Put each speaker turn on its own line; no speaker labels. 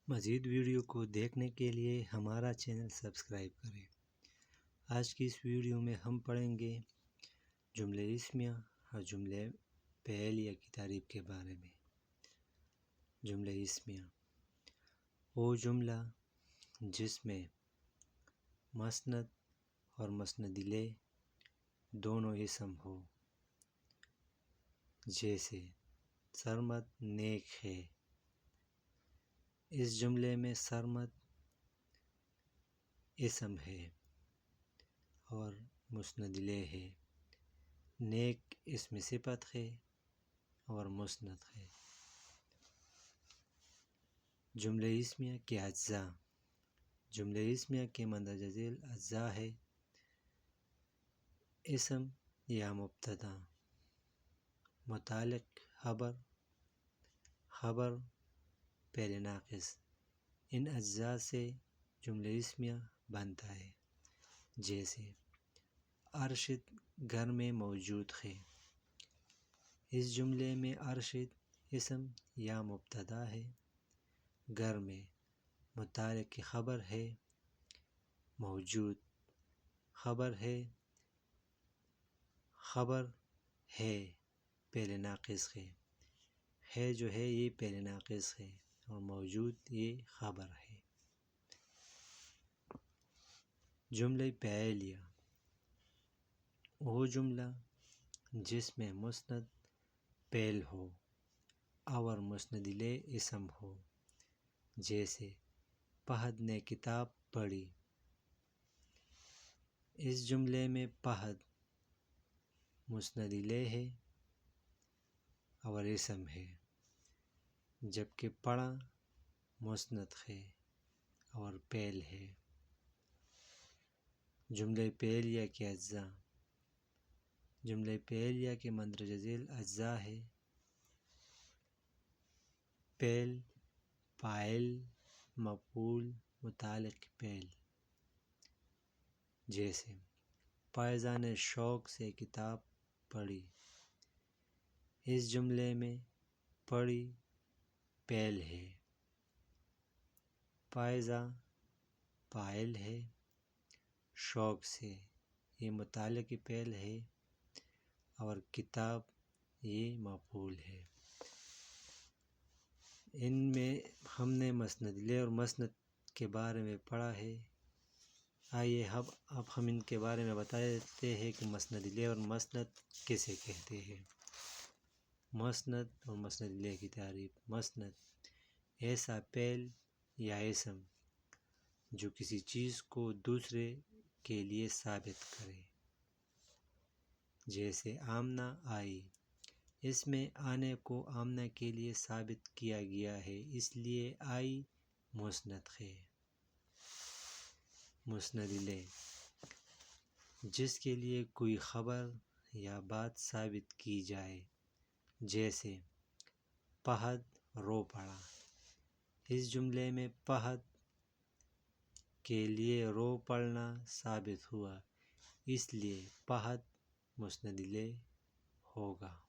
مزید ویڈیو کو دیکھنے کے لیے ہمارا چینل سبسکرائب کریں۔ آج کی اس ویڈیو میں ہم پڑھیں گے جملہ اسمیہ اور جملہ فعلیہ کی تعریف کے بارے میں۔ جملہ اسمیہ وہ جملہ جس میں مسند اور مسند الیہ دونوں اسم ہو، جیسے سرمد نیک ہے۔ اس جملے میں سرمد اسم ہے اور مسند الیہ ہے، نیک اسم صفت ہے اور مسند ہے۔ جملہ اسمیہ کے اجزاء۔ جملہ اسمیہ کے مندرجہ ذیل اجزاء ہے: اسم یا مبتدا، متعلق خبر، خبر فعل ناقص۔ ان اجزاء سے جملہ اسمیہ بنتا ہے، جیسے ارشد گھر میں موجود ہے۔ اس جملے میں ارشد اسم یا مبتدا ہے، گھر میں متعلق خبر ہے، موجود خبر ہے، خبر ہے فعل ناقص ہے جو ہے یہ فعل ناقص ہے اور موجود یہ خبر ہے۔ جملہ فعلیہ وہ جملہ جس میں مسند فعل ہو اور مسند الیہ اسم ہو، جیسے فہد نے کتاب پڑھی۔ اس جملے میں فہد مسند الیہ ہے اور اسم ہے، جبکہ پڑھا مسند ہے اور فعل ہے۔ جملہ فعلیہ کے اجزاء۔ جملہ فعلیہ کے مندرجہ ذیل اجزاء ہے: فعل، فاعل، مفعول، متعلق فعل۔ جیسے فائزہ نے شوق سے کتاب پڑھی۔ اس جملے میں پڑھی فعل ہے، فائزہ فاعل ہے، شوق سے یہ متعلق فعل ہے اور کتاب یہ مفعول ہے۔ ان میں ہم نے مسند الیہ اور مسند کے بارے میں پڑھا ہے۔ آئیے اب ہم ان کے بارے میں بتا دیتے ہیں کہ مسند الیہ اور مسند کسے کہتے ہیں۔ مسند اور مسند الیہ کی تعریف۔ مسند ایسا فعل یا اسم جو کسی چیز کو دوسرے کے لیے ثابت کرے، جیسے آمنہ آئی۔ اس میں آنے کو آمنہ کے لیے ثابت کیا گیا ہے، اس لیے آئی مسند ہے۔ مسند الیہ جس کے لیے کوئی خبر یا بات ثابت کی جائے، جیسے فہد رو پڑا۔ اس جملے میں فہد کے لیے رو پڑنا ثابت ہوا، اس لیے فہد مسند الیہ ہوگا۔